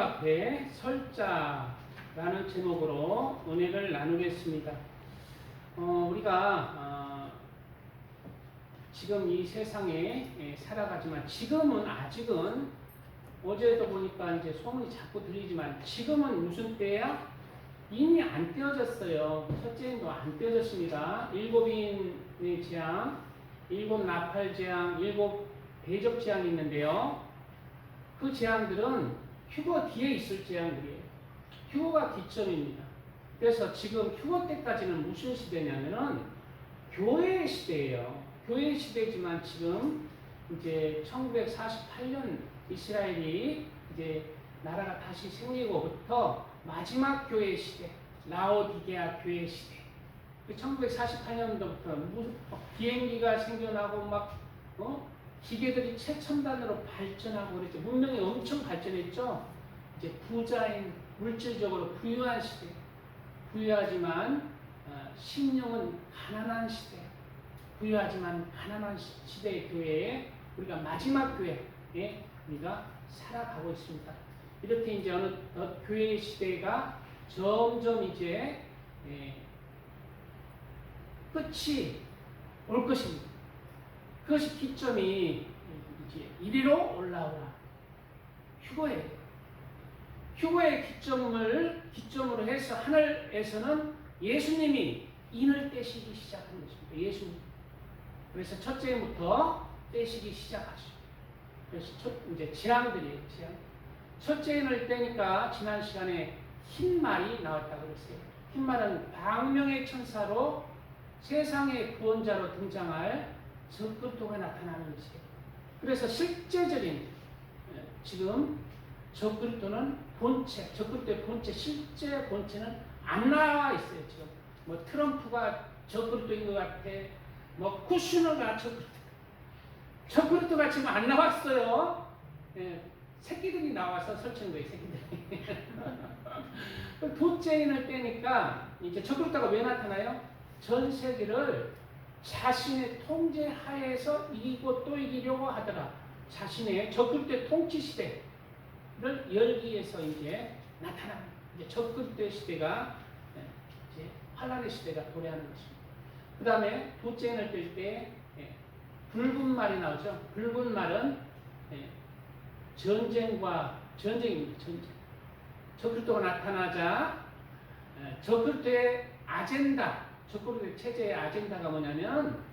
앞에 설자라는 제목으로 은혜를 나누겠습니다. 우리가 지금 이 세상에 살아가지만 지금은 아직은 어제도 보니까 이제 소문이 자꾸 들리지만 지금은 무슨 때야? 이미 안 떼어졌어요. 첫째인도 안 떼어졌습니다. 7인의 재앙, 7 나팔 재앙, 7 대접 재앙이 있는데요. 그 재앙들은 휴거 뒤에 있을 재앙들이에요. 휴거가 기점입니다. 그래서 지금 휴거 때까지는 무슨 시대냐면은 교회의 시대예요. 교회의 시대지만 지금 이제 1948년 이스라엘이 이제 나라가 다시 생기고부터 마지막 교회 시대, 라오디게아 교회 시대. 1948년도부터 무슨 비행기가 생겨나고 막 기계들이 최첨단으로 발전하고 그랬죠. 문명이 엄청 발전했죠. 이제 부자인 물질적으로 부유한 시대, 부유하지만 심령은 가난한 시대, 부유하지만 가난한 시대의 교회에 우리가 마지막 교회에 우리가 살아가고 있습니다. 이렇게 이제 어느 교회의 시대가 점점 이제 끝이 올 것입니다. 그것이 기점이 이제 이리로 올라오라. 휴거예요. 휴거의 기점으로 해서 하늘에서는 예수님이 인을 떼시기 시작한 것입니다. 예수님. 그래서 첫째부터 떼시기 시작하시죠. 그래서 이제 재앙들이에요. 재앙. 첫째 인을 떼니까 지난 시간에 흰 말이 나왔다고 그랬어요. 흰 말은 광명의 천사로 세상의 구원자로 등장할 적그리스도가 나타나는 것이에요. 그래서 실제적인 지금 적그리스도는 본체, 적그리스도의 본체, 실제 본체는 안 나와 있어요. 지금 뭐 트럼프가 적그리스도인 것 같아, 뭐 쿠슈너가 적그리스도가 지금 안 나왔어요. 새끼들이 나와서 설치는 거예요. 새끼들이. 둘째인을 떼니까 이제 적그리스도가 왜 나타나요? 전 세계를 자신의 통제 하에서 이기고 또 이기려고 하다가 자신의 적그리스도의 통치 시대를 열기 위해서 이제 나타납니다. 이제 적그리스도의 시대가 이제 환란의 시대가 도래하는 것입니다. 그 다음에 둘째인을 뗄 때 붉은 말이 나오죠. 붉은 말은 전쟁입니다. 전쟁. 적그리스도가 나타나자 적그리스도의 아젠다, 적그리스도의 체제의 아젠다가 뭐냐면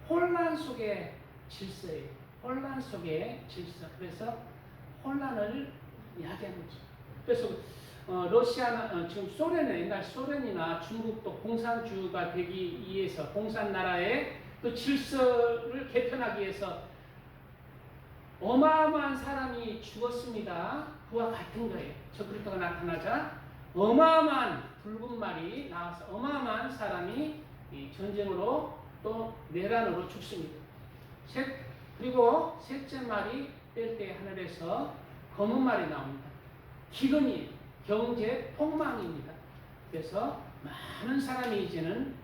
혼란 속의 질서예요. 혼란 속의 질서. 그래서 혼란을 이야기하는 거죠. 그래서 러시아나 지금 소련은 옛날 소련이나 중국도 공산주의가 되기 위해서 공산 나라의 그 질서를 개편하기 위해서 어마어마한 사람이 죽었습니다. 그와 같은 거예요. 적그리스도가 나타나자 어마어마한 붉은 말이 나와서 어마어마한 사람이 전쟁으로 또 내란으로 죽습니다. 그리고 셋째 말이 뗄 때 하늘에서 검은 말이 나옵니다. 기근이 경제 폭망입니다. 그래서 많은 사람이 이제는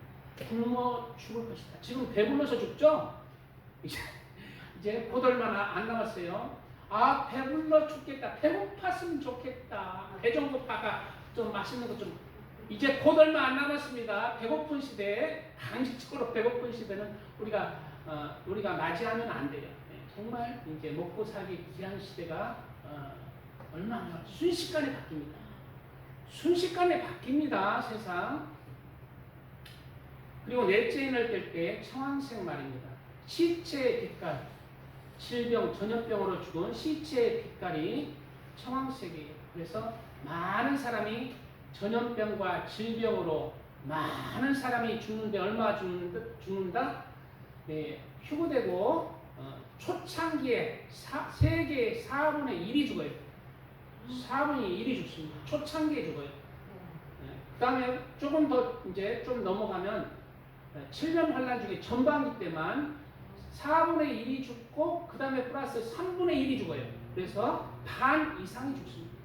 굶어 죽을 것이다. 지금 배불러서 죽죠? 이제 곧 얼마나 안 남았어요. 아, 배불러 죽겠다. 배고팠으면 좋겠다. 배 정도 파가 좀 맛있는 거 좀. 이제 곧 얼마 안 남았습니다. 배고픈 시대, 강식적으로 배고픈 시대는 우리가 맞이하면 안 돼요. 정말 이제 먹고 살기 귀한 시대가 얼마 안 남았어요. 순식간에 바뀝니다. 순식간에 바뀝니다. 세상. 그리고 넷째 인을 뗄 때 청황색 말입니다. 시체의 빛깔, 질병, 전염병으로 죽은 시체의 빛깔이 청황색이에요. 그래서 많은 사람이 전염병과 질병으로 많은 사람이 죽는데 얼마 죽는다? 휴거되고 초창기에 세계의 4분의 1이 죽어요. 4분의 1이 죽습니다. 초창기에 죽어요. 그 다음에 조금 더 이제 좀 넘어가면 7년 환란 중에 전반기 때만 4분의 1이 죽고 그 다음에 플러스 3분의 1이 죽어요. 그래서 반 이상이 죽습니다.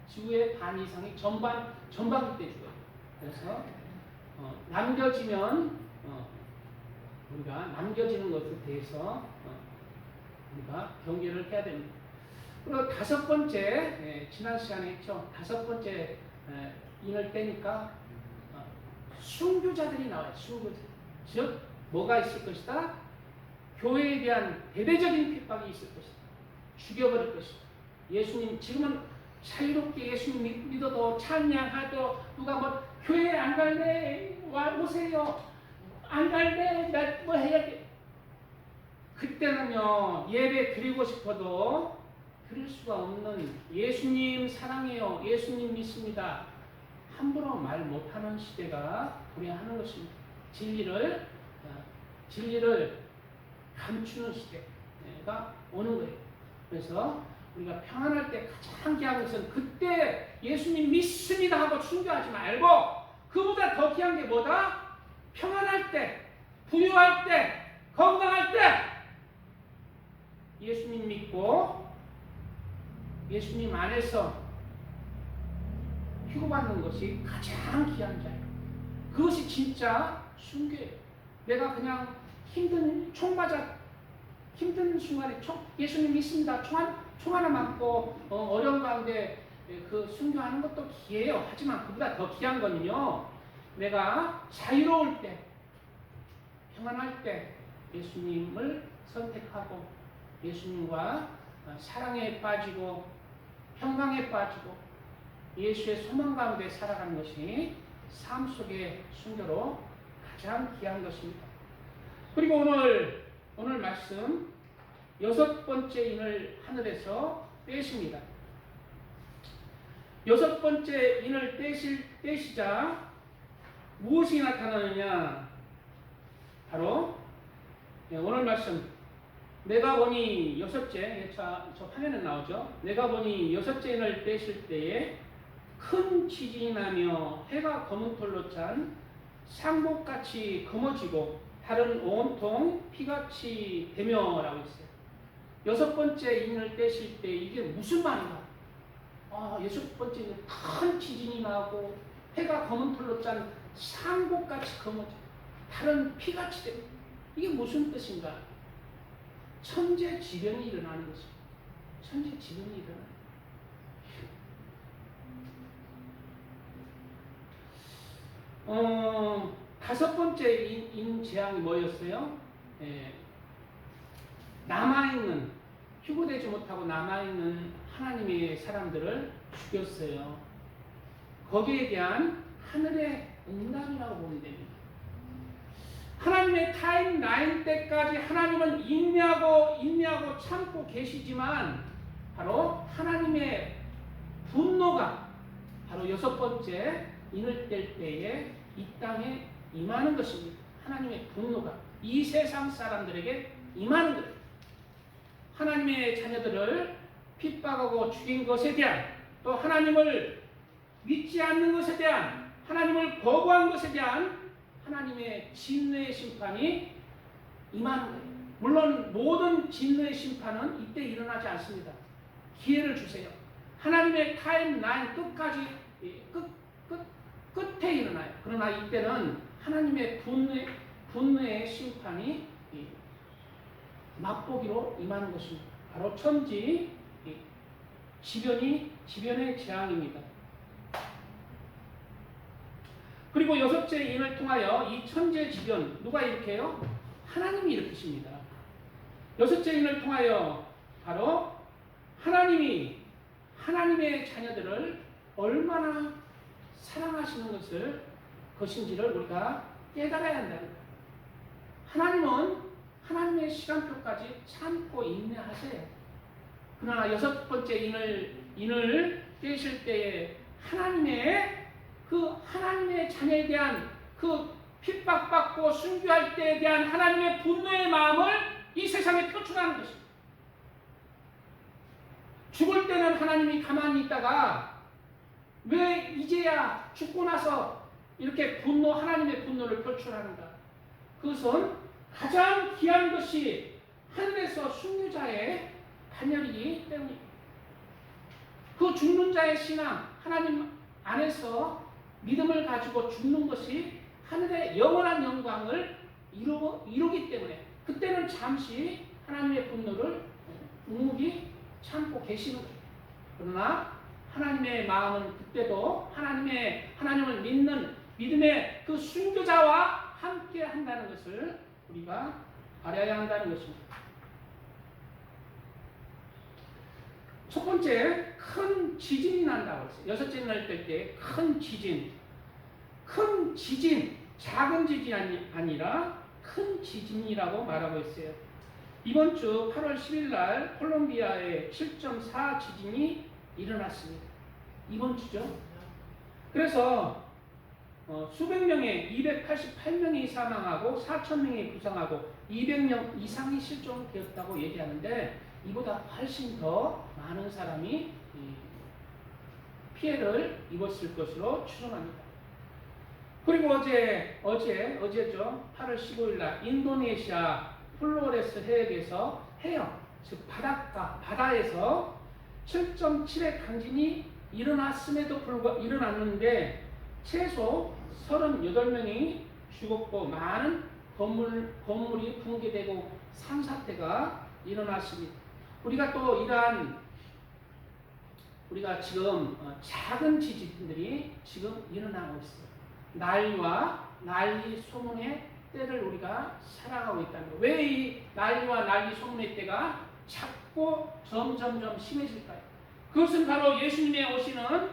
지구의 반 이상이 전반기 때 죽어요. 그래서 남겨지면 우리가 남겨지는 것에 대해서 우리가 경계를 해야 됩니다. 그리고 다섯 번째, 지난 시간에 했죠. 다섯 번째 인을 떼니까 순교자들이 나와요. 순교자. 즉 뭐가 있을 것이다? 교회에 대한 대대적인 핍박이 있을 것이다. 죽여버릴 것이다. 예수님 지금은 자유롭게 예수님 믿어도 찬양하도 누가 뭐 교회 안 갈래? 오세요. 안 갈래? 나 뭐 해야 돼? 그때는요 예배 드리고 싶어도 드릴 수가 없는 예수님 사랑해요. 예수님 믿습니다. 함부로 말 못하는 시대가 도래하는 것입니다. 진리를 감추는 시대가 오는 거예요. 그래서 우리가 평안할 때 가장 귀한 것은 그때 예수님 믿습니다 하고 순교하지 말고 그보다 더 귀한 게 뭐다? 평안할 때, 부유할 때, 건강할 때 예수님 믿고 예수님 안에서 피고받는 것이 가장 귀한 자예요. 그것이 진짜 순교예요. 내가 그냥 힘든 순간에 예수님 믿습니다. 총 하나 맞고 어려운 가운데 그 순교하는 것도 귀해요. 하지만 그보다 더 귀한 거는요. 내가 자유로울 때, 평안할 때 예수님을 선택하고 예수님과 사랑에 빠지고 평강에 빠지고 예수의 소망 가운데 살아가는 것이 삶 속의 순교로 가장 귀한 것입니다. 그리고 오늘 말씀 여섯 번째 인을 하늘에서 떼십니다. 여섯 번째 인을 떼시자 무엇이 나타나느냐? 바로 오늘 말씀 내가 보니 여섯째, 저 화면에 나오죠. 내가 보니 여섯째 인을 떼실 때에 큰 지진이 나며 해가 검은 털로 찬 상복같이 검어지고 달은 온통 피같이 되며라고 있어요. 여섯 번째 인을 떼실 때 이게 무슨 말인가? 여섯 번째 인은 큰 지진이 나고 해가 검은 털로 짠 상복같이 검어지고 달은 피같이 되며 이게 무슨 뜻인가? 천재지변이 일어나는 것입니다. 천재지변이 일어나는 다섯 번째 인재앙이 뭐였어요? 남아있는, 휴거되지 못하고 남아있는 하나님의 사람들을 죽였어요. 거기에 대한 하늘의 응답이라고 보면 됩니다. 하나님의 타임라인 때까지 하나님은 인내하고 참고 계시지만 바로 하나님의 분노가 바로 여섯 번째 인을 뗄 때에 이 땅에 임하는 것입니다. 하나님의 분노가 이 세상 사람들에게 임하는 것. 하나님의 자녀들을 핍박하고 죽인 것에 대한 또 하나님을 믿지 않는 것에 대한 하나님을 거부한 것에 대한 하나님의 진노의 심판이 임하는 거예요. 물론 모든 진노의 심판은 이때 일어나지 않습니다. 기회를 주세요. 하나님의 타임라인 끝까지 끝에 일어나요. 그러나 이때는 하나님의 분노의 심판이 맛보기로 임하는 것입니다. 바로 천지 지변의 재앙입니다. 그리고 여섯째 인을 통하여 이 천재지변 누가 일으켜요? 하나님이 일으키십니다. 여섯째 인을 통하여 바로 하나님이 하나님의 자녀들을 얼마나 사랑하시는 것인지를 우리가 깨달아야 한다는 거예요. 하나님은 하나님의 시간표까지 참고 인내하세요. 그러나 여섯 번째 인을 떼실 때에 하나님의 자녀에 대한 그 핍박받고 순교할 때에 대한 하나님의 분노의 마음을 이 세상에 표출하는 것입니다. 죽을 때는 하나님이 가만히 있다가 왜 이제야 죽고 나서 이렇게 하나님의 분노를 표출하는가? 그것은 가장 귀한 것이 하늘에서 순교자의 반열이기 때문입니다. 그 죽는 자의 신앙, 하나님 안에서 믿음을 가지고 죽는 것이 하늘의 영원한 영광을 이루기 때문에 그때는 잠시 하나님의 분노를 묵묵히 참고 계시는 거예요. 그러나 하나님의 마음은 그때도 하나님을 믿는 믿음의 그 순교자와 함께 한다는 것을 우리가 알아야 한다는 것입니다. 첫 번째, 큰 지진이 난다고 했어요. 여섯째 날 때 큰 지진. 큰 지진, 작은 지진이 아니라 큰 지진이라고 말하고 있어요. 이번 주 8월 10일 날 콜롬비아에 7.4 지진이 일어났습니다. 이번 주죠. 그래서 수백 명의 288명이 사망하고 4,000명이 부상하고 200명 이상이 실종되었다고 얘기하는데 이보다 훨씬 더 많은 사람이 피해를 입었을 것으로 추정합니다. 그리고 어제죠. 8월 15일 날 인도네시아 플로레스 해역에서 해역, 즉 바다에서 7.7의 강진이 일어났는데 최소 38명이 죽었고 많은 건물이 붕괴되고 산사태가 일어났습니다. 우리가 지금 작은 지진들이 지금 일어나고 있어요. 난리 소문의 때를 우리가 살아가고 있다는 거예요. 왜 이 난리 소문의 때가 자꾸 점점점 심해질까요? 그것은 바로 예수님의 오시는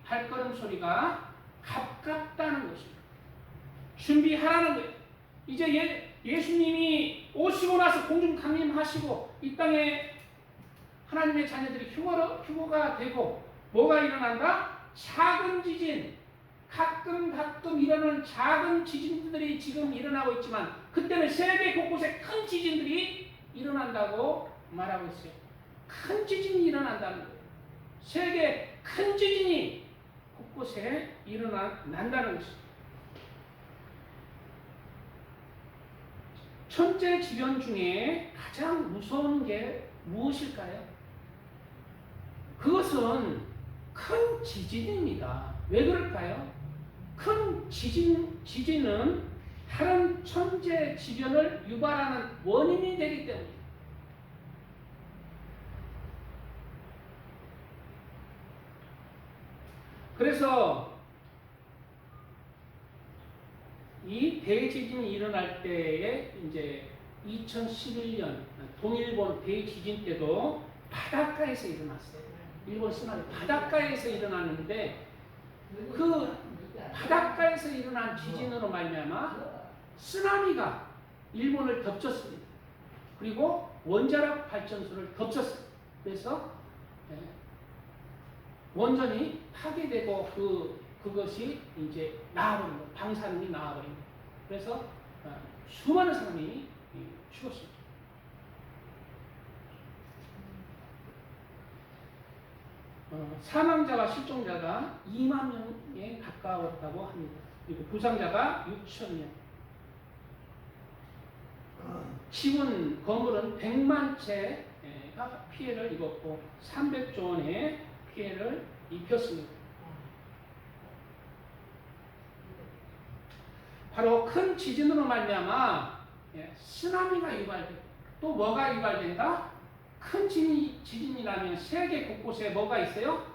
발걸음 소리가 가깝다는 것입니다. 준비하라는 거예요. 이제 예수님이 오시고 나서 공중 강림하시고 이 땅에 하나님의 자녀들이 휴거가 되고 뭐가 일어난다? 작은 지진, 가끔 일어나는 작은 지진들이 지금 일어나고 있지만 그때는 세계 곳곳에 큰 지진들이 일어난다고 말하고 있어요. 큰 지진이 일어난다는 거예요. 세계 큰 지진이 곳곳에 난다는 것입니다. 천재지변 중에 가장 무서운 게 무엇일까요? 그것은 큰 지진입니다. 왜 그럴까요? 큰 지진은 다른 천재지변을 유발하는 원인이 되기 때문입니다. 그래서 이 대지진이 일어날 때에 이제 2011년 동일본 대지진 때도 바닷가에서 일어났어요. 일본 쓰나미 바닷가에서 일어났는데 그 바닷가에서 일어난 지진으로 말미암아 쓰나미가 일본을 덮쳤습니다. 그리고 원자력 발전소를 덮쳤어요. 그래서 원전이 파괴되고 그것이 이제 나와버린 거예요. 방사능이 나와버린 거예요. 그래서 수많은 사람이 죽었습니다. 사망자와 실종자가 2만 명에 가까웠다고 합니다. 그리고 부상자가 6천 명. 지분 건물은 100만 채가 피해를 입었고 300조 원의 피해를 입혔습니다. 바로 큰 지진으로 말미암아 쓰나미가 유발되고 또 뭐가 유발된다? 큰 지진이라면 세계 곳곳에 뭐가 있어요?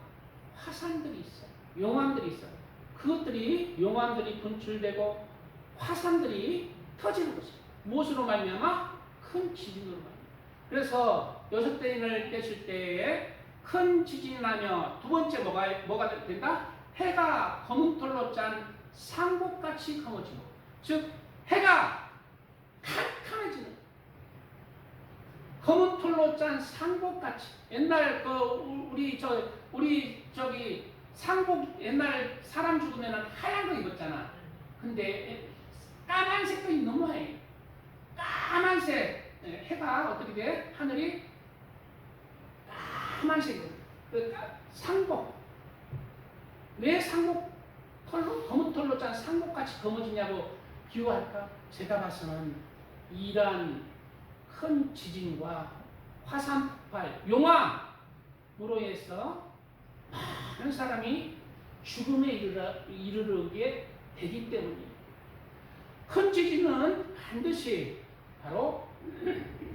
화산들이 있어요. 용암들이 있어요. 용암들이 분출되고 화산들이 터지는 것입니다. 무엇으로 말미암아? 큰 지진으로 말미암아. 그래서 여섯대인을 떼실 때에 큰 지진이 나며 두 번째 뭐가 된다? 해가 검은 털로 짠 상복같이 검어지고, 즉 해가 캄캄해지는 검은 털로 짠 상복같이. 옛날 우리 저기 상복 옛날 사람 죽으면 하얀 거 입었잖아. 근데 까만색도 너무 하얘. 까만색 해가 어떻게 돼? 하늘이 까만색이에요. 상복. 왜 상복 검은 털로 짠 상복같이 검어지냐고 비유할까? 제가 봐서는 이러한 큰 지진과 화산 폭발, 용암으로 해서 많은 사람이 죽음에 이르게 되기 때문입니다. 큰 지진은 반드시 바로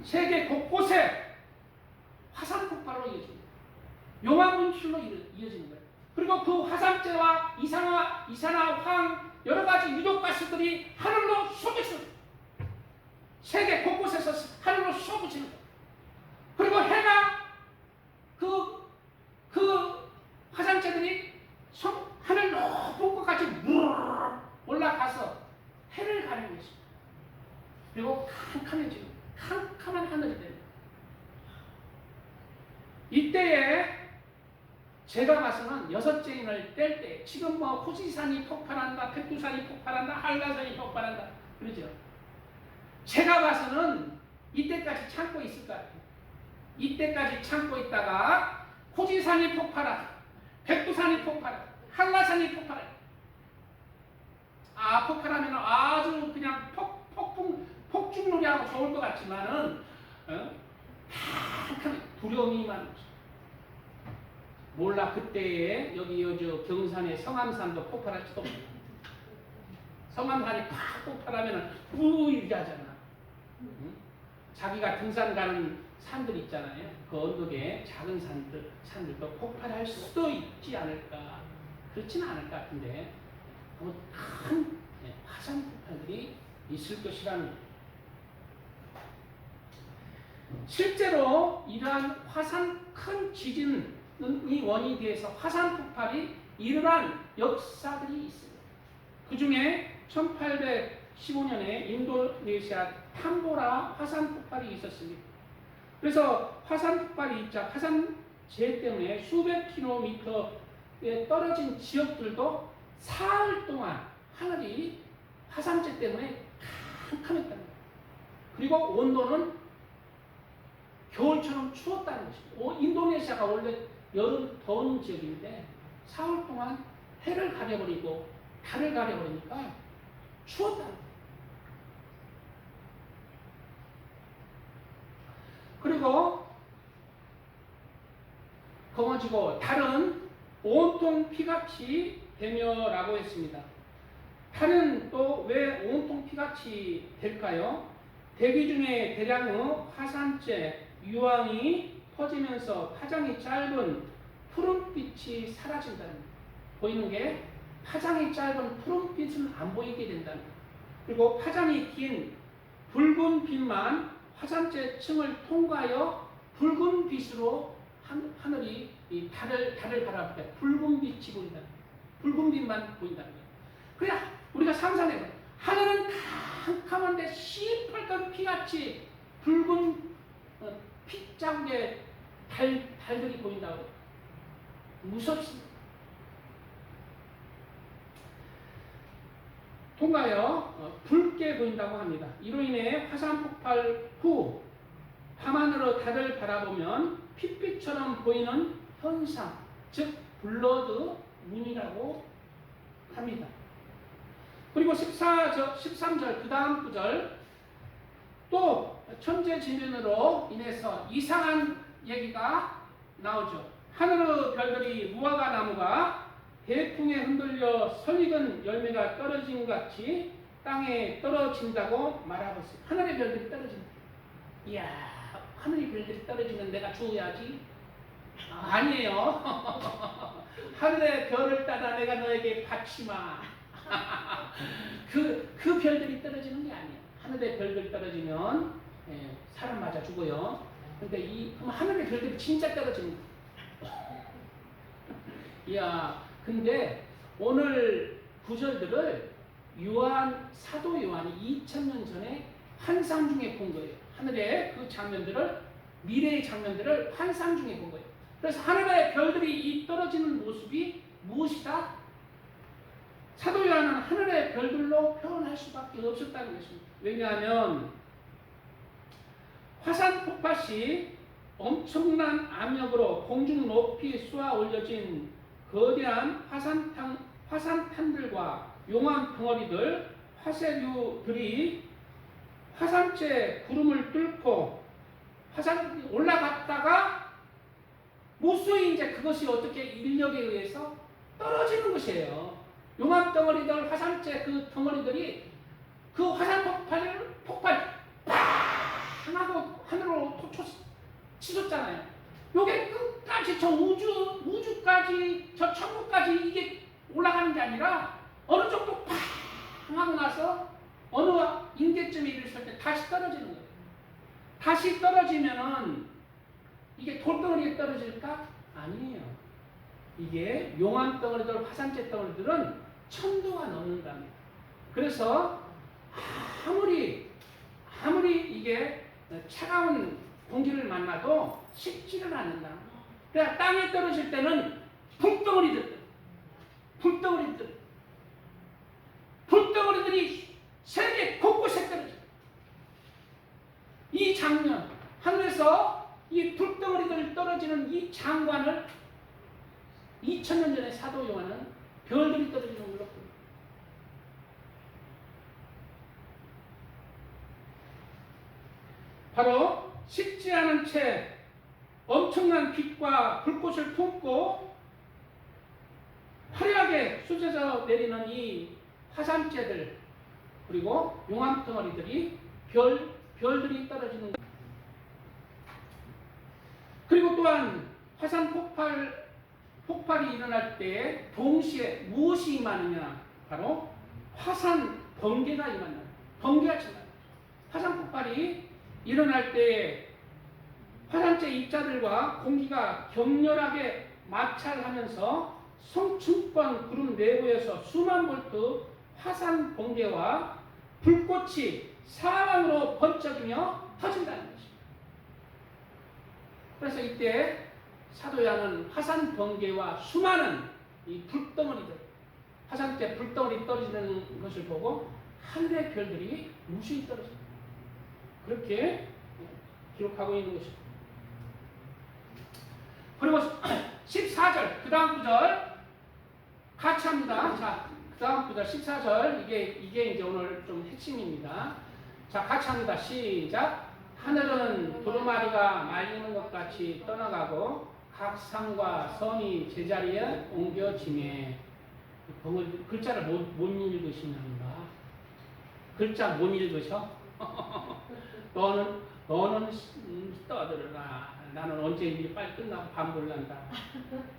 세계 곳곳에 화산 폭발로 이어집니다. 용암 분출로 이어지는 거예요. 그리고 그 화산재와 이산화황 여러 가지 유독가스들이 하늘로 쏟아지는 거예요. 세계 곳곳에서 하늘로 쏟아지는 거예요. 그리고 해가 그 화산재들이 하늘 높은 곳까지 올라가서 해를 가리고 있습니다. 그리고 캄캄한 하늘이 됩니다. 이때에 제가 봐서는 6째 인을 뗄 때, 지금 뭐 후지산이 폭발한다, 백두산이 폭발한다, 한라산이 폭발한다 그러죠. 제가 봐서는 이때까지 참고 있을 것 같아요. 이때까지 참고 있다가 후지산이 폭발하고 백두산이 폭발하고 한라산이 폭발하고 폭발하면 아주 그냥 폭죽놀이하고 좋을 것 같지만은 두려움이 많은 거죠. 몰라 그때에 여기 경산의 성암산도 폭발할지도 몰라. 성암산이 팍 폭발하면 이렇게 하잖아. 자기가 등산 가는 산들 있잖아요. 그 언덕에 작은 산들도 폭발할 수도 있지 않을까. 그렇지는 않을 것 같은데 큰 화산 폭발들이 있을 것이라는 거예요. 실제로 이러한 큰 지진이 원인이 돼서 화산 폭발이 일어난 역사들이 있습니다. 그 중에 1815년에 인도네시아 탐보라 화산 폭발이 있었습니다. 그래서 화산 폭발이 있자 화산재 때문에 수백 킬로미터에 떨어진 지역들도 사흘 동안 하늘이 화산재 때문에 캄캄했다는 거예요. 그리고 온도는 겨울처럼 추웠다는 것입니다. 인도네시아가 원래 여름 더운 지역인데 사흘 동안 해를 가려버리고 달을 가려버리니까 추웠다는 거예요. 그리고 검어지고 달은 온통 피같이 되며라고 했습니다. 달은 또 왜 온통 피같이 될까요? 대기 중에 대량의 화산재 유황이 퍼지면서 파장이 짧은 푸른빛이 사라진다는 거예요. 보이는 게 파장이 짧은 푸른빛은 안 보이게 된다는 거예요. 그리고 파장이 긴 붉은 빛만 화산재 층을 통과하여 붉은 빛으로 하늘이 이 달을 바라볼 때 붉은 빛이 보인다. 붉은 빛만 보인다는 거예요. 그래 우리가 상상해봐요. 하늘은 캄캄한데 시뻘건 피같이 붉은 핏자국의 달들이 보인다고. 무섭습니다. 통과하여 붉게 보인다고 합니다. 이로 인해 화산 폭발 후 밤하늘로 달을 바라보면 핏빛처럼 보이는 현상, 즉 블러드 문이라고 합니다. 그리고 13절 그 다음 구절 또 천재지변으로 인해서 이상한 얘기가 나오죠. 하늘의 별들이 무화과 나무가 대풍에 흔들려 설익은 열매가 떨어진 것 같이 땅에 떨어진다고 말하고 있어요. 하늘의 별들이 떨어진다. 이야, 하늘의 별들이 떨어지면 내가 주워야지. 아니에요. 하늘의 별을 따라 내가 너에게 바치마. 그 별들이 떨어지는 게 아니에요. 하늘의 별들 떨어지면 사람 맞아 죽어요. 근데 그럼 하늘의 별들이 진짜 떨어지는 거예요. 이야, 근데 오늘 구절들을 사도 요한이 2000년 전에 환상 중에 본 거예요. 하늘의 그 장면들을, 미래의 장면들을 환상 중에 본 거예요. 그래서 하늘의 별들이 이 떨어지는 모습이 무엇이다? 사도 요한은 하늘의 별들로 표현할 수밖에 없었다는 것입니다. 왜냐하면 화산 폭발 시 엄청난 압력으로 공중 높이 쏘아 올려진 거대한 화산탄들과 용암 덩어리들, 화쇄류들이 화산재 구름을 뚫고 화산이 올라갔다가 무수히 이제 그것이 어떻게 인력에 의해서 떨어지는 것이에요. 용암 덩어리들, 화산재 그 덩어리들이 그 화산 폭발 팡 하고 하늘로 치솟잖아요. 요게 끝까지 저 우주까지 저 천국까지 이게 올라가는 게 아니라 어느 정도 팡 하고 나서 어느 임계점에 이르렀을 때 다시 떨어지는 거예요. 다시 떨어지면은 이게 돌덩어리에 떨어질까? 아니에요. 이게 용암 덩어리들, 화산재 덩어리들은 1000도가 넘는답니다. 그래서 아무리 이게 차가운 공기를 만나도 식지를 않는다. 그러니까 땅에 떨어질 때는 불덩어리들이 세계 곳곳에 떨어져. 이 장면, 하늘에서 이 불덩어리들 떨어지는 이 장관을 2000년 전에 사도 요한은 별들이 떨어지는 걸로 봅니다. 바로 식지 않은 채 엄청난 빛과 불꽃을 품고 화려하게 쏟아져 내리는 이 화산재들 그리고 용암 덩어리들이 별들이 떨어지는 것. 그리고 또한 화산 폭발이 일어날 때 동시에 무엇이 임하느냐? 바로 화산 번개가 임한다. 번개가 친다. 화산 폭발이 일어날 때 화산재 입자들과 공기가 격렬하게 마찰하면서 성층권 구름 내부에서 수만 볼트 화산 번개와 불꽃이 사방으로 번쩍이며 터진다는 것입니다. 그래서 이때 사도 요한은 화산 번개와 수많은 이 불덩어리들, 화산재 불덩어리 떨어지는 것을 보고 하늘의 별들이 무수히 떨어집니다. 그렇게 기록하고 있는 것입니다. 그리고 14절, 그 다음 구절 같이 합니다. 자, 그 다음 구절 14절, 이게 이제 오늘 좀 핵심입니다. 자, 같이 합니다. 시작. 하늘은 두루마리가 말리는 것 같이 떠나가고 각 산과 섬이 제자리에 옮겨지매. 글자를 못 읽으시는가? 글자 못 읽으셔? 너는 떠들어라. 나는 언제 일이 빨리 끝나고 밥 먹는다.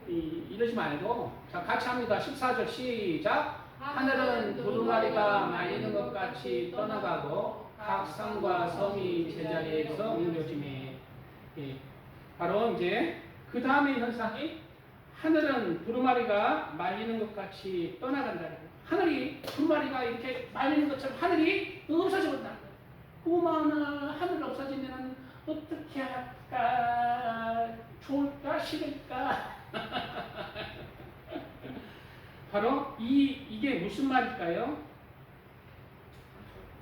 이러지 말고. 자, 같이 합니다. 14절 시작. 하늘은 두루마리가 말리는 것 같이 떠나가고 각 산과 섬이 제자리에서 옮겨지매. 예. 바로 이제 그 다음의 현상이 하늘은 두루마리가 말리는 것 같이 떠나간다. 하늘이 두루마리가 이렇게 말리는 것처럼 하늘이 없어져 본다. 어머나, 하늘 없어지면 어떻게 할까? 좋을까? 싫을까? 바로 이게 무슨 말일까요?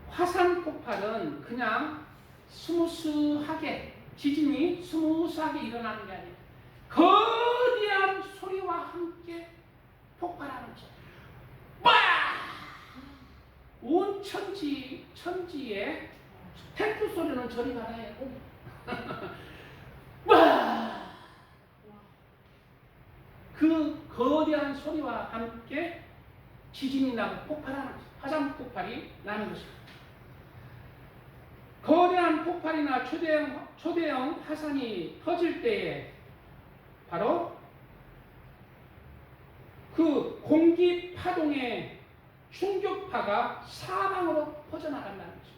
화산 폭발은 그냥 스무스하게, 지진이 스무스하게 일어나는 게 아니에요. 거대한 소리와 함께 폭발하는 거죠. 빠! 온 천지에 태풍 소리는 저리 가라요. 와! 그 거대한 소리와 함께 지진이 나고 폭발하는 것입니다. 화산 폭발이 나는 것입니다. 거대한 폭발이나 초대형 화산이 터질 때에 바로 그 공기 파동의 충격파가 사방으로 퍼져나간다는 것입니다.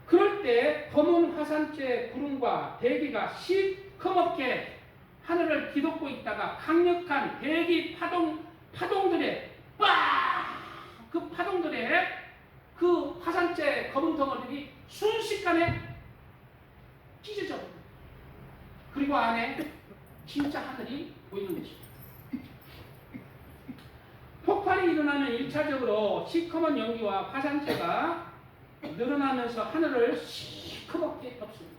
그럴 때 검은 화산재 구름과 대기가 시커멓게 하늘을 뒤덮고 있다가 강력한 대기 파동들의 그 파동들의 그 화산재 검은 덩어리들이 순식간에 찢어져 버립니다. 그리고 안에 진짜 하늘이 보이는 것입니다. 폭발이 일어나면 1차적으로 시커먼 연기와 화산재가 늘어나면서 하늘을 시커멓게 덮습니다.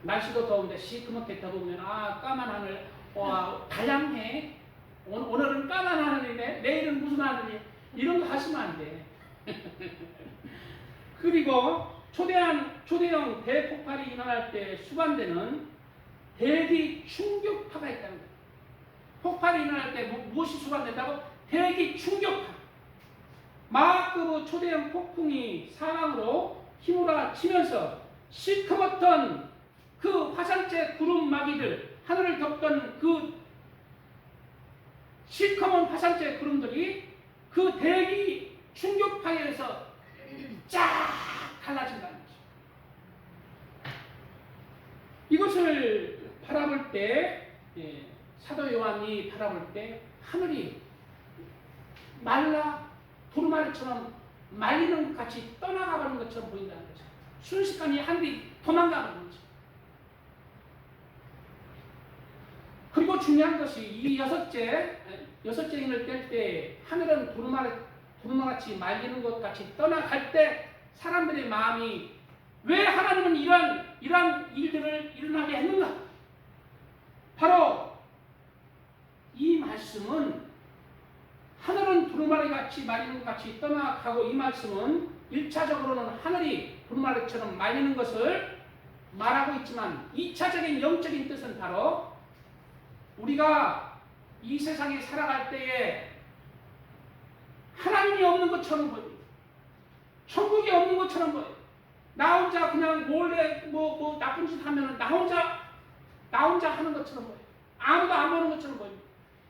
날씨도 더운데 시커멓게 덮으면 까만 하늘, 다양해. 오늘은 까만 하늘이네. 내일은 무슨 하늘이? 이런 거 하시면 안 돼. 그리고 초대형 대폭발이 일어날 때 수반되는 대기 충격파가 있다는 거예요. 폭발이 일어날 때 무엇이 수반된다고? 대기 충격파. 마하급의 초대형 폭풍이 사방으로 휘몰아 치면서 시커멓던 그 화살째 구름 마귀들, 하늘을 덮던 그 시커먼 화살째 구름들이 그 대기 충격파에 의해서 쫙 갈라진다는 거죠. 이것을 바라볼 때, 사도 요한이 바라볼 때 하늘이 말라 두루마리처럼 말리는 것 같이 떠나가버리는 것처럼 보인다는 거죠. 순식간에 하늘이 도망가버리는 거죠. 그리고 중요한 것이 이 여섯째 인을 뗄 때 하늘은 두루마같이 말리는 것 같이 떠나갈 때 사람들의 마음이 왜 하나님은 이러한 일들을 일어나게 했는가? 바로 이 말씀은 하늘은 두루마리같이 말리는 것 같이 떠나가고 이 말씀은 1차적으로는 하늘이 두루마리처럼 말리는 것을 말하고 있지만 2차적인 영적인 뜻은 바로 우리가 이 세상에 살아갈 때에 하나님이 없는 것처럼 보여요. 천국이 없는 것처럼 보여요. 나 혼자 그냥 몰래 뭐 나쁜 짓 하면 나 혼자 하는 것처럼 보여요. 아무도 안 보는 것처럼 보여요.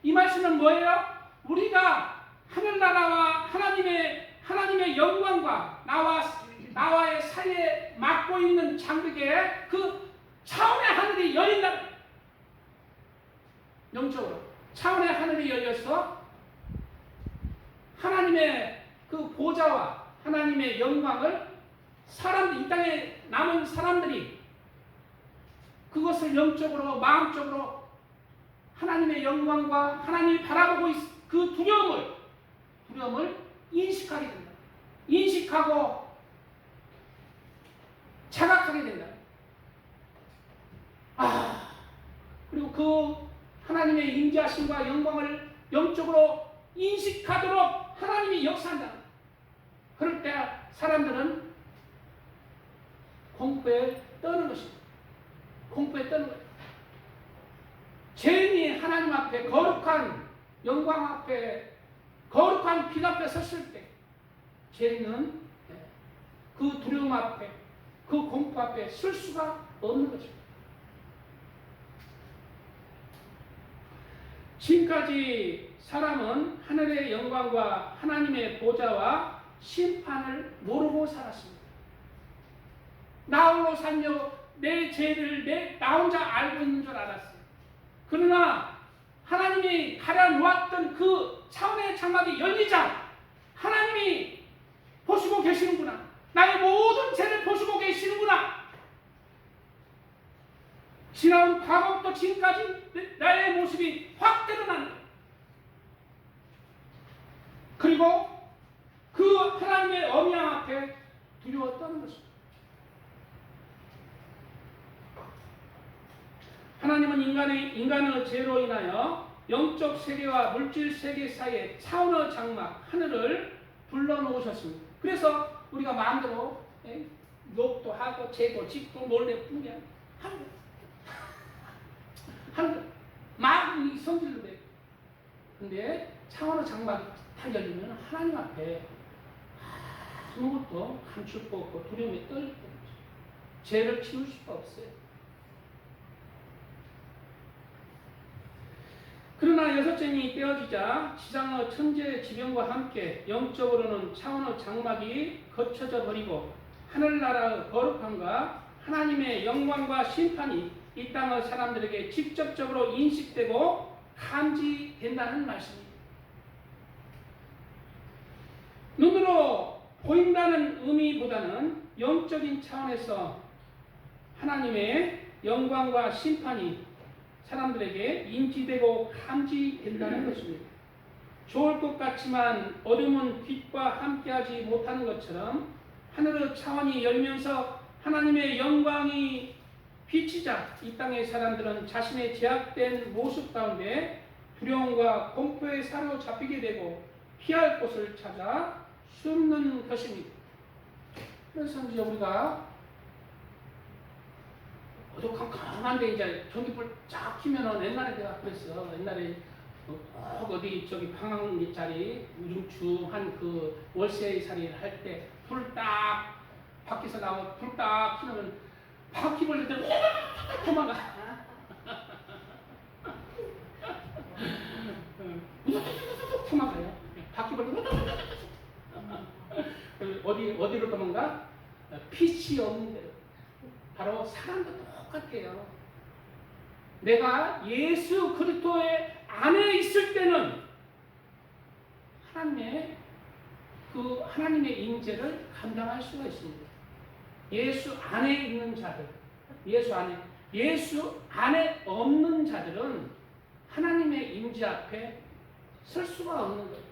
이 말씀은 뭐예요? 우리가 하늘나라와 하나님의 영광과 나와의 사이에 막고 있는 장벽에 그 차원의 하늘이 열린다. 영적으로 차원의 하늘이 열려서 하나님의 그 보좌와 하나님의 영광을 이 땅에 남은 사람들이 그것을 영적으로 마음적으로 하나님의 영광과 하나님이 바라보고 있는 그 두려움을 인식하게 된다. 인식하고 자각하게 된다. 그리고 그 하나님의 임재하심과 영광을 영적으로 인식하도록 하나님이 역사한다. 그럴 때 사람들은 공포에 떠는 것입니다. 공포에 떠는 거예요. 죄인이 하나님 앞에 거룩한 영광 앞에 거룩한 빛 앞에 섰을 때 죄인은 그 두려움 앞에 그 공포 앞에 설 수가 없는 거죠. 지금까지 사람은 하늘의 영광과 하나님의 보좌와 심판을 모르고 살았습니다. 나 홀로 살며 내 죄를 나 혼자 알고 있는 줄 알았어요. 그러나 하나님이 가려놓았던 그 차원의 장막이 열리자 하나님이 보시고 계시는구나. 나의 모든 죄를 보시고 계시는구나. 지나온 과거부터 지금까지 나의 모습이 확 드러나는 거예요. 그리고 그 하나님의 엄양 앞에 두려워 떠는 것입니다. 하나님은 인간의 죄로 인하여 영적 세계와 물질 세계 사이에 차원의 장막, 하늘을 불러놓으셨습니다. 그래서 우리가 마음대로 욕도 하고 죄도 짓고 몰래 풍기하고 하는 거예요. 막 성질로 돼요. 근데 차원의 장막이 다 열리면 하나님 앞에 아무것도 감출 거 없고 두려움에 떨릴 거 없어요. 죄를 치울 수가 없어요. 그러나 여섯째이 떼어지자 지상의 천재 지변과 함께 영적으로는 차원의 장막이 거쳐져 버리고 하늘나라의 거룩함과 하나님의 영광과 심판이 이 땅의 사람들에게 직접적으로 인식되고 감지된다는 말씀입니다. 눈으로 보인다는 의미보다는 영적인 차원에서 하나님의 영광과 심판이 사람들에게 인지되고 감지된다는 것입니다. 좋을 것 같지만 어둠은 빛과 함께하지 못하는 것처럼 하늘의 차원이 열면서 하나님의 영광이 비치자 이 땅의 사람들은 자신의 제약된 모습 가운데 두려움과 공포에 사로잡히게 되고 피할 곳을 찾아 숨는 것입니다. 그래서 이제 우리가 어둑한데 이제 전기불 쫙 켜면은 옛날에 내가 그랬어. 옛날에 어디 방학자리 우중충한 월세살이를 할 때 불 딱 밖에서 나와 불 딱 켜면 바퀴벌레들 도망가. 도망가요. 바퀴벌레 어디로 도망가? 빛이 없는 데로. 바로 사람도 똑같아요. 내가 예수 그리스도의 안에 있을 때는 하나님의 임재를 감당할 수가 있습니다. 예수 안에 있는 자들, 예수 안에 없는 자들은 하나님의 임재 앞에 설 수가 없는 거예요.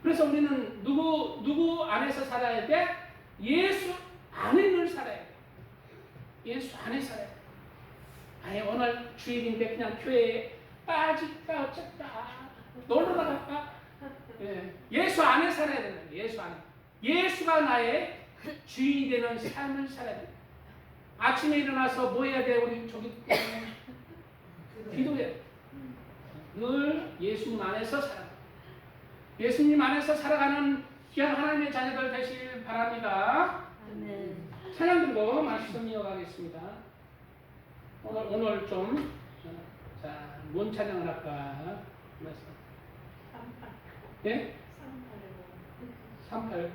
그래서 우리는 누구 안에서 살아야 돼? 예수 안에 늘 살아야 돼. 예수 안에 살아야 돼. 아니 오늘 주일인데 그냥 교회에 빠질까 어쩔까 놀러 나갈까? 예수 안에 살아야 된다. 예수 안에. 예수가 나의 주인이 되는 삶을 살아야 돼. 아침에 일어나서 뭐 해야 돼? 우리 기도해야 돼. 늘 예수님 안에서 살아. 예수님 안에서 살아가는 귀한 하나님의 자녀들 되시길 바랍니다. 찬양 들고 말씀 이어가겠습니다. 오늘 좀 뭔 찬양을 할까? 예? 380.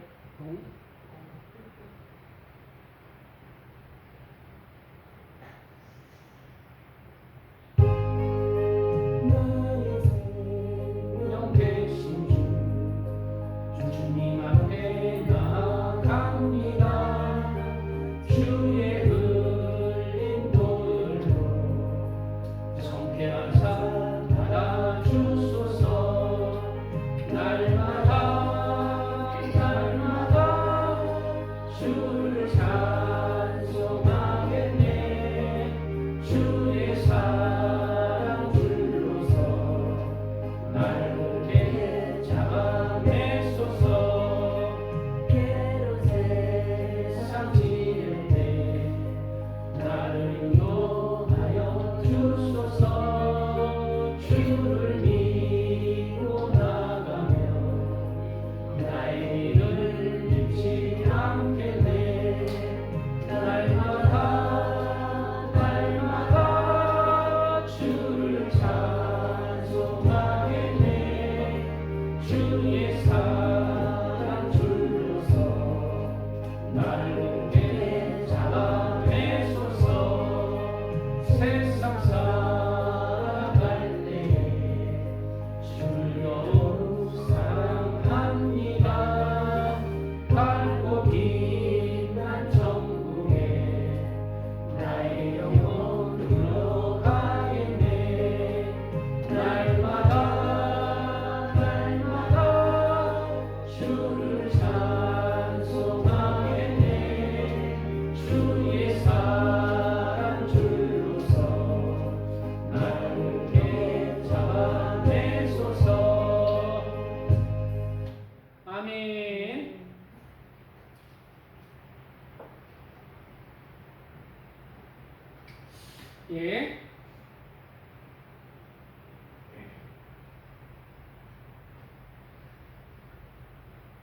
예.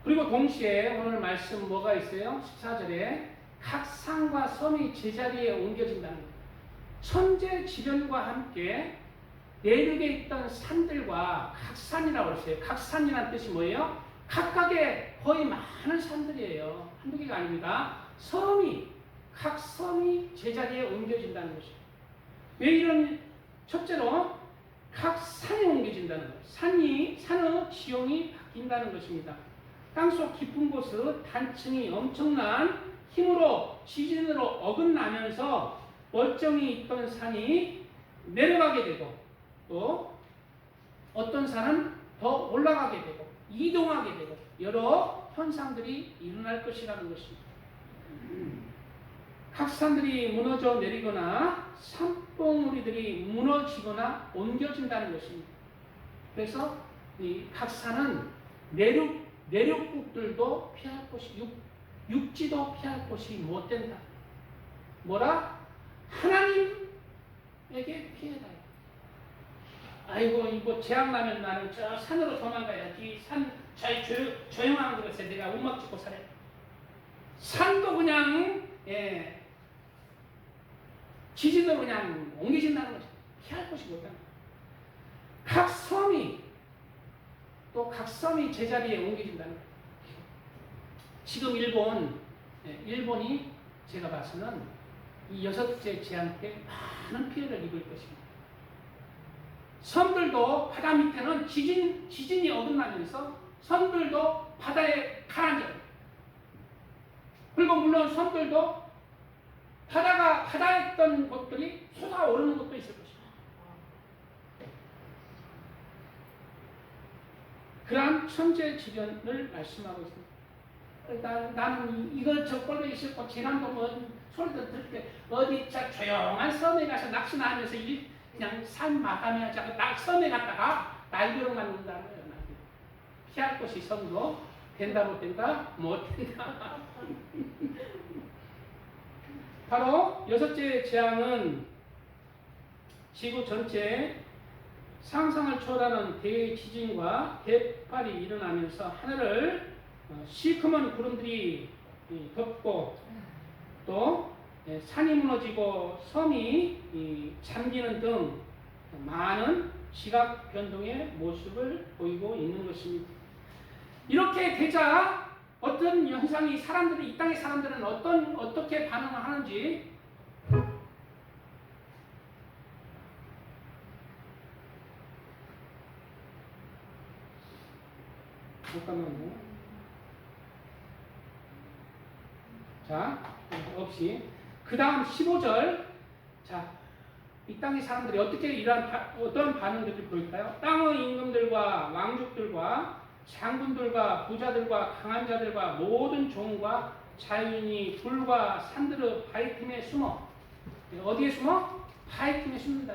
그리고 동시에 오늘 말씀 뭐가 있어요? 14절에 각 산과 섬이 제자리에 옮겨진다는 거예요. 천재지변과 함께 내륙에 있던 산들과 각산이라고 그랬어요. 각산이라는 뜻이 뭐예요? 각각의 거의 많은 산들이에요. 한두 개가 아닙니다. 각 섬이 제자리에 옮겨진다는 것이에요. 왜 이런, 첫째로 각 산이 옮겨진다는 거예요. 산의 지형이 바뀐다는 것입니다. 땅속 깊은 곳은 단층이 엄청난 힘으로 지진으로 어긋나면서 멀쩡히 있던 산이 내려가게 되고, 또 어떤 산은 더 올라가게 되고 이동하게 되고 여러 현상들이 일어날 것이라는 것입니다. 각 산들이 무너져 내리거나 산봉우리들이 무너지거나 옮겨진다는 것입니다. 그래서 이 각 산은 내륙국들도 피할 곳이, 육지도 피할 곳이 못 된다. 뭐라? 하나님에게 피해다. 아이고, 이거 재앙 나면 나는 저 산으로 도망가야지. 조용한 곳에 내가 움막 짓고 살아야 돼. 산도 그냥, 지진으로 그냥 옮겨진다는 거죠. 피할 곳이 없다는 거예요. 각 섬이 또 각 섬이 제자리에 옮겨진다는 거예요. 지금 일본이 제가 봐서는 이 6째 재앙 때 많은 피해를 입을 것입니다. 섬들도 바다 밑에는 지진이 어긋나면서 섬들도 바다에 가라앉아요. 그리고 물론 섬들도 바다에 있던 곳들이 솟아오르는 곳도 있을 것입니다. 그러한 천재지변을 말씀하고 있습니다. 나는 이거 저걸로 있었고 지난도 뭐 소리도 들을 때 어디 조용한 섬에 가서 낚시나 하면서 그냥 삶 마감해야지 섬에 갔다가 날벼락만 온다는 거예요. 피할 곳이 섬도 된다 못 된다? 못 된다. 바로 6째 재앙은 지구 전체에 상상을 초월하는 대지진과 대폭발이 일어나면서 하늘을 시커먼 구름들이 덮고 또 산이 무너지고 섬이 잠기는 등 많은 지각 변동의 모습을 보이고 있는 것입니다. 이렇게 되자 어떤 현상이 이 땅의 사람들은 어떻게 반응을 하는지 잠깐만요. 자, 없이 그 다음 15절. 자, 이 땅의 사람들이 어떤 반응들을 보일까요? 땅의 임금들과 왕족들과 장군들과 부자들과 강한 자들과 모든 종과 자유인이 불과 산들의 바위 틈에 숨어. 어디에 숨어? 바위 틈에 숨는다.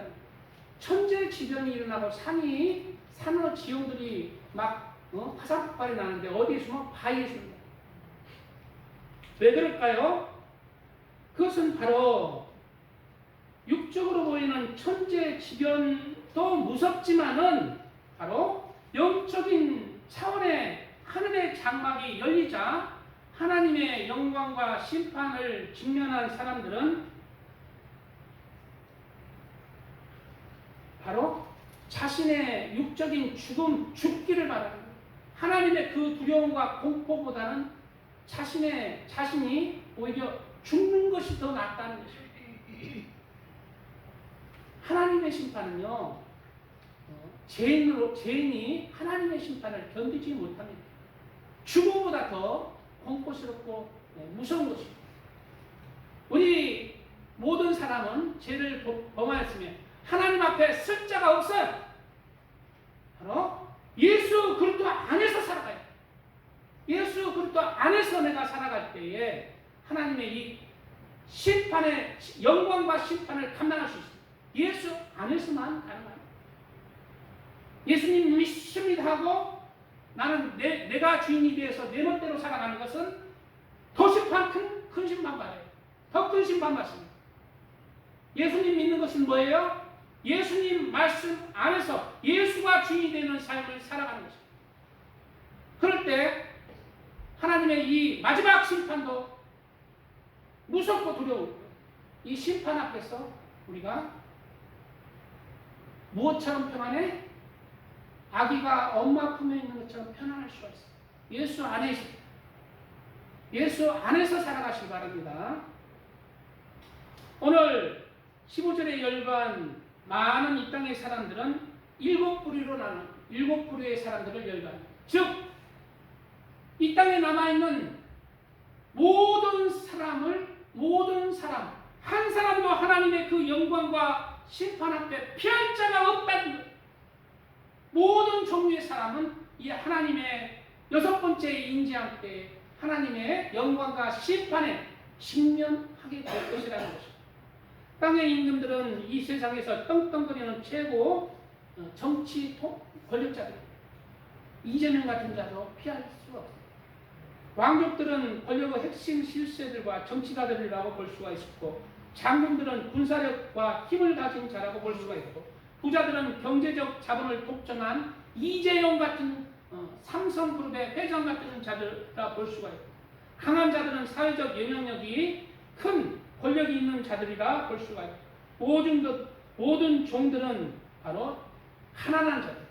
천재지변이 일어나고 산의 지형들이 막 화산폭발이 나는데 어디에 숨어? 바위에 숨는다. 왜 그럴까요? 그것은 바로 육적으로 보이는 천재지변도 무섭지만은 바로 영적인 차원의 하늘의 장막이 열리자 하나님의 영광과 심판을 직면한 사람들은 바로 자신의 육적인 죽기를 바라는 거예요. 하나님의 그 두려움과 공포보다는 자신이 오히려 죽는 것이 더 낫다는 것입니다. 하나님의 심판은요, 죄인이 하나님의 심판을 견디지 못합니다. 죽음보다 더 공포스럽고 무서운 것입니다. 우리 모든 사람은 죄를 범하였으면 하나님 앞에 쓸 자가 없어요. 바로 예수 그리스도 안에서 살아가요. 예수 그리스도 안에서 내가 살아갈 때에 하나님의 이 심판의 영광과 심판을 감당할 수 있습니다. 예수 안에서만 가능합니다. 예수님 믿습니다 하고 나는 내가 주인이 되어서 내 멋대로 살아가는 것은 더 심판 큰 심판 받아요. 더 큰 심판 받습니다. 예수님 믿는 것은 뭐예요? 예수님 말씀 안에서 예수가 주인이 되는 삶을 살아가는 것입니다. 그럴 때 하나님의 이 마지막 심판도 무섭고 두려운 이 심판 앞에서 우리가 무엇처럼 평안해? 아기가 엄마 품에 있는 것처럼 편안할 수가 있어요. 예수 안에서 살아가시기 바랍니다. 오늘 15절의 열반 많은 이 땅의 사람들은 7부류로 나눠 7부류의 사람들을 열반합니다. 즉, 이 땅에 남아있는 모든 사람, 한 사람도 하나님의 그 영광과 심판 앞에 피할 자가 없다는 거예요. 모든 종류의 사람은 이 하나님의 6번째 인지한 때 하나님의 영광과 심판에 직면하게 될 것이라는 것입니다. 땅의 임금들은 이 세상에서 떵떵거리는 최고 정치 권력자들, 이재명 같은 자도 피할 수가 없습니다. 왕족들은 권력의 핵심 실세들과 정치가들이라고 볼 수가 있고, 장군들은 군사력과 힘을 가진 자라고 볼 수가 있고, 부자들은 경제적 자본을 독점한 이재용 같은 삼성그룹의 회장 같은 자들이라 볼 수가 있고, 강한 자들은 사회적 영향력이 큰 권력이 있는 자들이라 볼 수가 있고, 모든 종들은 바로 가난한 자들,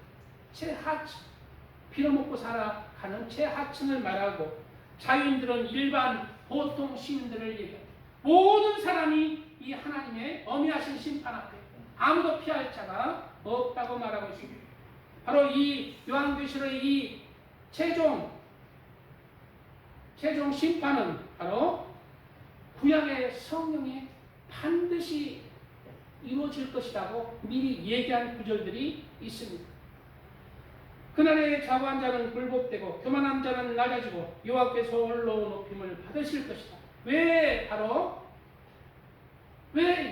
최하층, 빌어먹고 살아가는 최하층을 말하고, 자유인들은 일반 보통 시민들을 얘기합니다. 모든 사람이 이 하나님의 엄위하신 심판 앞에 아무도 피할 자가 없다고 말하고 있습니다. 바로 이 요한계시록의 이 최종 심판은 바로 구약의 성령에 반드시 이루어질 것이라고 미리 얘기한 구절들이 있습니다. 그날에 자고한 자는 굴복되고 교만한 자는 낮아지고 여호와께서 홀로 높임을 받으실 것이다. 왜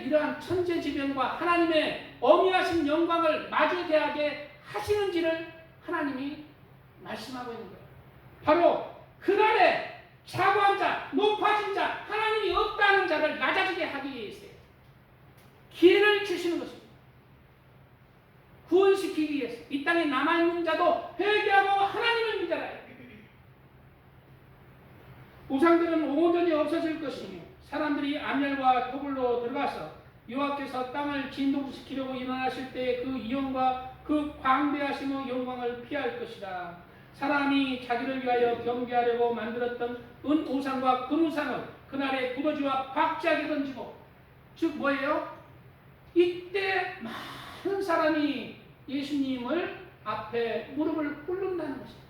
이러한 천재지변과 하나님의 엄위하신 영광을 마주대하게 하시는지를 하나님이 말씀하고 있는 거예요. 바로 그날에 자고한 자, 높아진 자, 하나님이 없다는 자를 낮아지게 하기 위해서요. 기회를 주시는 것입니다. 구원시키기 위해서 이 땅에 남아있는 자도 회개하고 하나님을 믿어라. 우상들은 온전히 없어질 것이며 사람들이 암열과 토굴로 들어가서 여호와께서 땅을 진동시키려고 일어나실 때 그 이용과 그 광대하심의 영광을 피할 것이다. 사람이 자기를 위하여 경배하려고 만들었던 은우상과 금우상을 그날에 부더지와 박제하게 던지고, 즉 뭐예요? 이때 많은 사람이 예수님을 앞에 무릎을 꿇는다는 것입니다.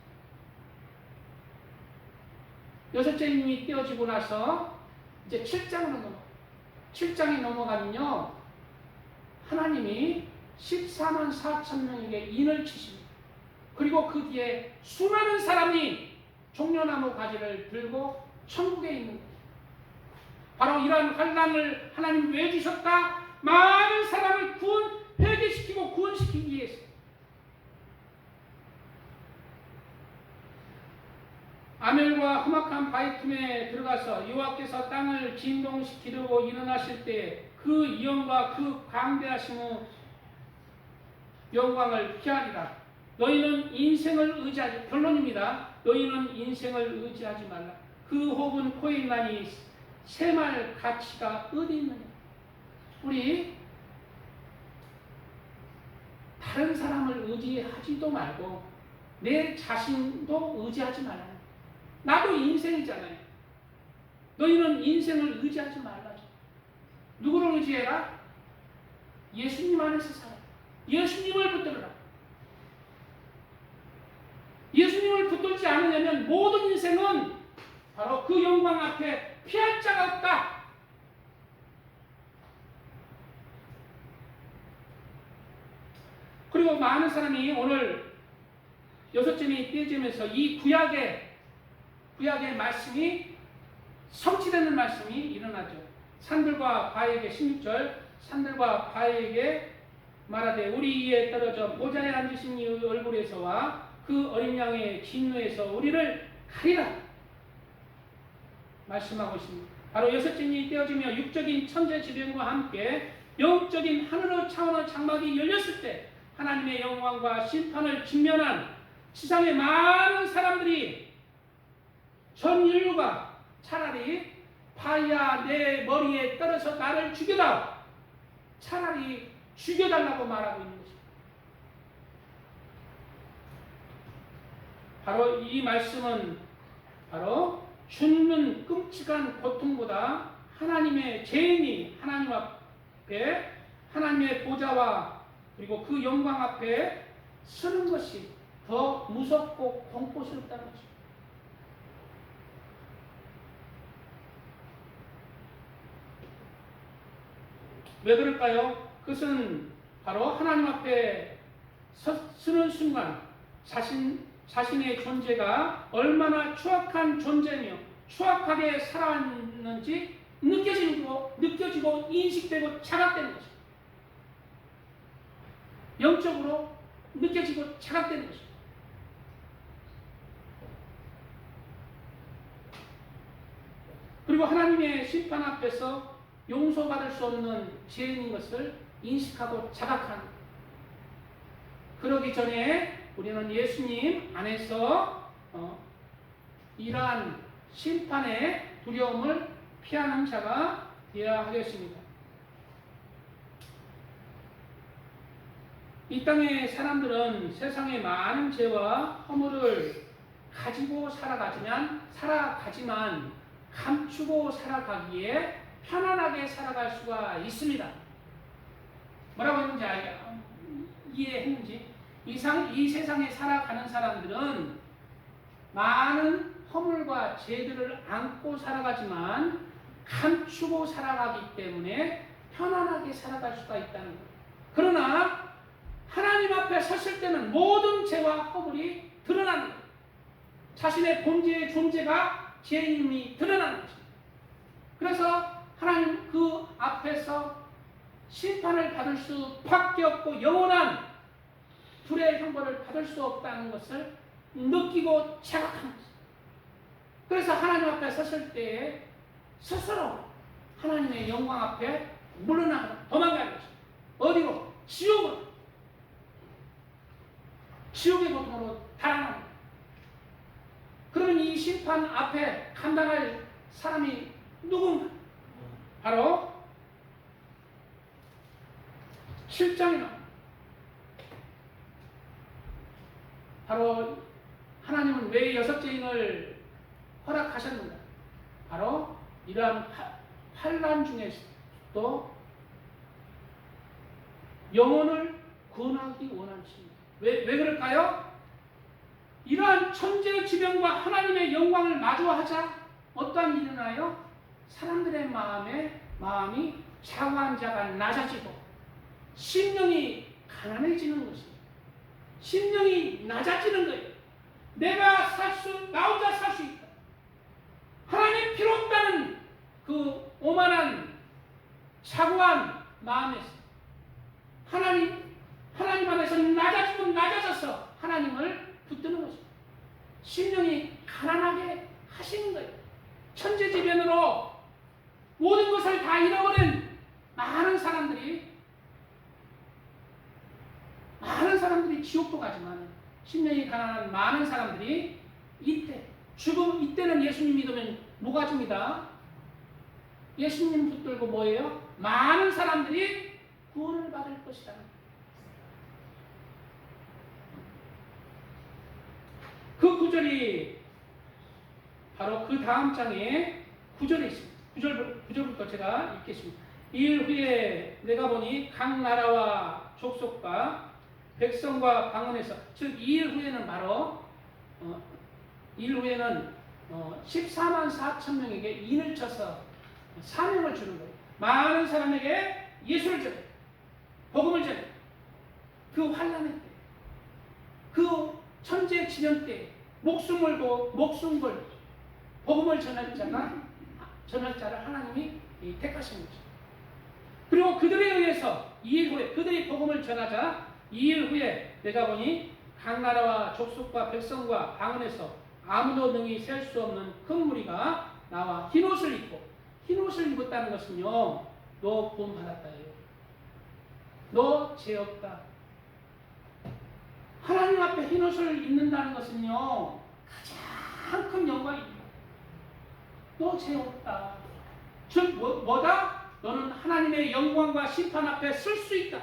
여섯째 임이 떼어지고 나서 이제 7장이 넘어가면요, 하나님이 14만 4천 명에게 인을 치십니다. 그리고 그 뒤에 수많은 사람이 종려나무 가지를 들고 천국에 있는 거예요. 바로 이러한 환난을 하나님 왜 주셨다? 많은 사람을 회개시키고 구원시키기 위해서. 아멜과 험악한 바위 틈에 들어가서 여호와께서 땅을 진동시키려고 일어나실 때 그 이영과 그 광대하심의 영광을 피하리라. 너희는 인생을 의지하지, 결론입니다. 너희는 인생을 의지하지 말라. 그 혹은 코에 있나니 새말 가치가 어디 있느냐. 우리 다른 사람을 의지하지도 말고 내 자신도 의지하지 말라. 나도 인생이잖아요. 너희는 인생을 의지하지 말라. 누구를 의지해라? 예수님 안에서 살아. 예수님을 붙들어라. 예수님을 붙들지 않으려면 모든 인생은 바로 그 영광 앞에 피할 자가 없다. 그리고 많은 사람이 오늘 여섯점이 떼어지면서 이 구약의 말씀이 성취되는 말씀이 일어나죠. 산들과 바위에게 16절, 산들과 바위에게 말하되 우리 위에 떨어져 보좌에 앉으신 이의 얼굴에서와 그 어린 양의 진노에서 우리를 가리라 말씀하고 있습니다. 바로 여섯점이 떼어지며 육적인 천재지변과 함께 영적인 하늘의 차원의 장막이 열렸을 때 하나님의 영광과 심판을 직면한 세상의 많은 사람들이, 전 인류가 차라리 바위야 내 머리에 떨어져 나를 죽여다, 차라리 죽여달라고 말하고 있는 것입니다. 바로 이 말씀은 바로 죽는 끔찍한 고통보다 하나님의 죄인이 하나님 앞에 하나님의 보좌와 그리고 그 영광 앞에 서는 것이 더 무섭고 공포스럽다는 것입니다. 왜 그럴까요? 그것은 바로 하나님 앞에 서는 순간 자신의 존재가 얼마나 추악한 존재며 추악하게 살아왔는지 느껴지고 인식되고 자각되는 것입니다. 영적으로 느껴지고 자각되는 것입니다. 그리고 하나님의 심판 앞에서 용서받을 수 없는 죄인인 것을 인식하고 자각하는, 그러기 전에 우리는 예수님 안에서 이러한 심판의 두려움을 피하는 자가 되어야 하겠습니다. 이 땅의 사람들은 세상의 많은 죄와 허물을 가지고 살아가지만 감추고 살아가기에 편안하게 살아갈 수가 있습니다. 뭐라고 했는지 이해했는지? 이 세상에 살아가는 사람들은 많은 허물과 죄들을 안고 살아가지만 감추고 살아가기 때문에 편안하게 살아갈 수가 있다는 거예요. 그러나 하나님 앞에 섰을 때는 모든 죄와 허물이 드러나는 거예요. 자신의 본질의 존재가 죄인임이 드러나는 것입니다. 그래서 하나님 그 앞에서 심판을 받을 수밖에 없고 영원한 불의 형벌을 받을 수 없다는 것을 느끼고 자각한 것입니다. 그래서 하나님 앞에 섰을 때에 스스로 하나님의 영광 앞에 물러나고 도망가는 것입니다. 어디로? 지옥으로. 지옥의 고통으로 달아납니다. 그러면 이 심판 앞에 감당할 사람이 누군가? 바로 7장에 나옵니다. 바로 하나님은 왜 6죄인을 허락하셨는가? 바로 이러한 환난 중에서도 영혼을 구원하기 원하십니다. 왜 그럴까요? 이러한 천재지변과 하나님의 영광을 마주하자 어떠한 일이 일어나요? 사람들의 마음이 자고한 자가 낮아지고 심령이 가난해지는 것입니다. 심령이 낮아지는 거예요. 나 혼자 살 수 있다. 하나님 필요 없다는 그 오만한 자고한 마음에서 하나님 안에서 낮아져서 하나님을 붙드는 것입니다. 심령이 가난하게 하시는 거예요. 천재지변으로 모든 것을 다 잃어버린 많은 사람들이 지옥도 가지만 심령이 가난한 많은 사람들이 이때는 예수님 믿으면 무가지입니다. 예수님 붙들고 뭐예요? 많은 사람들이 구원을 받을 것이다. 그 구절이 바로 그 다음 장에 9절에 있습니다. 9절부터 제가 읽겠습니다. 이일 후에 내가 보니 각 나라와 족속과 백성과 방언에서, 즉 2일 후에는 바로 2일 후에는 14만 4천 명에게 인을 쳐서 사명을 주는 거예요. 많은 사람에게 예수를 전해, 복음을 전해. 그 환난의 때, 그 천재지변 때 목숨 걸고 복음을 전할 자를 하나님이 택하신 거죠. 그리고 그들에 의해서 2일 후에 그들이 복음을 전하자 2일 후에 내가 보니 각 나라와 족속과 백성과 방언에서 아무도 능히 셀 수 없는 큰 무리가 나와 흰옷을 입었다는 것은요, 너 구원받았다예요. 너 죄 없다. 하나님 앞에 흰옷을 입는다는 것은요, 가장 큰 영광입니다. 너 죄 없다. 즉 뭐다? 너는 하나님의 영광과 심판 앞에 설 수 있다.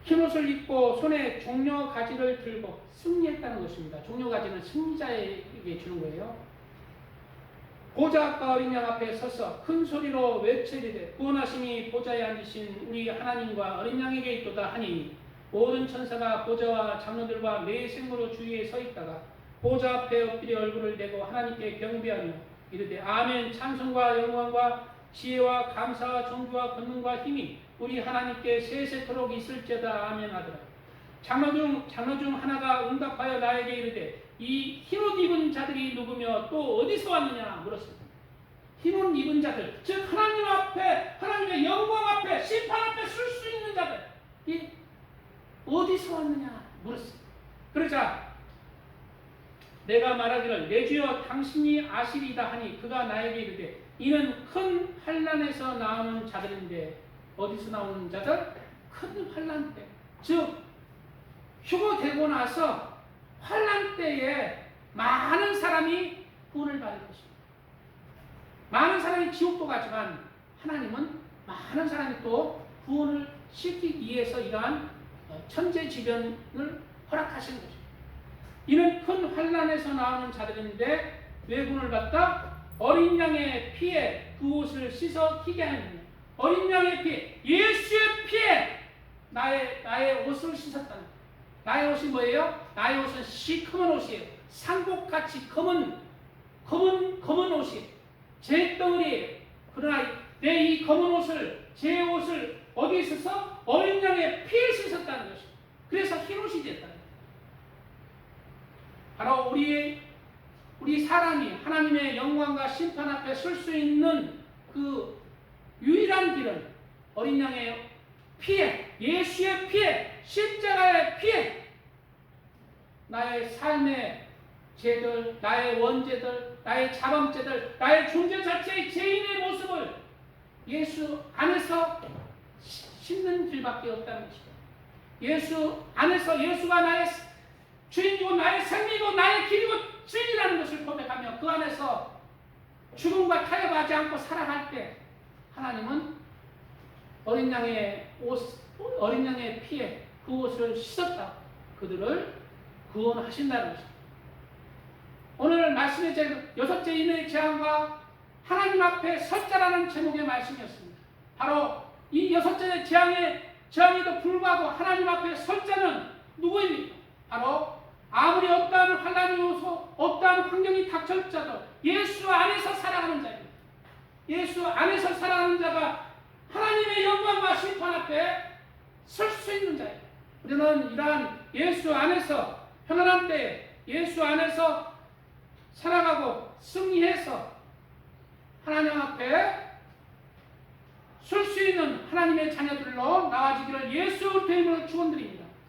흰옷을 입고 손에 종려가지를 들고 승리했다는 것입니다. 종려가지는 승리자에게 주는 거예요. 보좌 앞과 어린 양 앞에 서서 큰 소리로 외치리되 구원하심이 보좌에 앉으신 우리 하나님과 어린 양에게 있도다 하니 모든 천사가 보좌와 장로들과 매 생으로 주위에 서 있다가 보좌 앞에 엎드려 얼굴을 대고 하나님께 경배하며 이르되 아멘. 찬송과 영광과 지혜와 감사와 존귀와 권능과 힘이 우리 하나님께 세세토록 있을지어다. 아멘 하더라. 장로 중 하나가 응답하여 나에게 이르되 이 흰옷 입은 자들이 누구며 또 어디서 왔느냐 물었습니다. 흰옷 입은 자들, 즉 하나님 앞에, 하나님의 영광 앞에, 심판 앞에 설 수 있는 자들, 이 어디서 왔느냐 물었습니다. 그러자 내가 말하기를 내 주여 당신이 아시리다 하니 그가 나에게 이르되 이는 큰 환난에서 나오는 자들인데. 어디서 나오는 자들? 큰 환난 때, 즉 휴거되고 나서 환난 때에 많은 사람이 구원을 받을 것입니다. 많은 사람이 지옥도 가지만 하나님은 많은 사람이 또 구원을 시키기 위해서 이러한 천재지변을 허락하신 것입니다. 이는 큰 환난에서 나오는 자들인데 외군을 받다 어린 양의 피에 그 옷을 씻어 희게 하느냐. 어린 양의 피, 예수의 피에 나의 옷을 씻었다는 거예요. 나의 옷이 뭐예요? 나의 옷은 시커먼 옷이에요. 상복같이 검은 옷이에요. 제 덩어리예요. 그러나 내 이 검은 옷을, 제 옷을 어디에 있어서? 어린 양의 피에 씻었다는 것이에요. 그래서 흰 옷이 됐다는 거예요. 바로 우리 사람이 하나님의 영광과 심판 앞에 설 수 있는 그 유일한 길은 어린 양의 피에, 예수의 피에, 십자가의 피에 나의 삶의 죄들, 나의 원죄들, 나의 자범죄들, 나의 존재 자체의 죄인의 모습을 예수 안에서 씻는 길밖에 없다는 것이다. 예수 안에서 예수가 나의 주인이고 나의 생명이고 나의 길이고 진리라는 것을 고백하며 그 안에서 죽음과 타협하지 않고 살아갈 때 하나님은 어린 양의 피에 그 옷을 씻었다. 그들을 구원하신다는 것입니다. 오늘 말씀의 여섯째 인의 재앙과 하나님 앞에 설자라는 제목의 말씀이었습니다. 바로 이 여섯째 재앙에도 불구하고 하나님 앞에 설자는 누구입니까? 바로 아무리 어떠한 환난이 오서 어떠한 환경이 닥쳐져도 예수 안에서 살아가는 자입니다. 예수 안에서 살아가는 자가 하나님의 영광과 심판 앞에 설 수 있는 자예요. 우리는 이러한 예수 안에서 편안한 때에 예수 안에서 살아가고 승리해서 하나님 앞에 설 수 있는 하나님의 자녀들로 나아지기를 예수 이름으로 축원드립니다.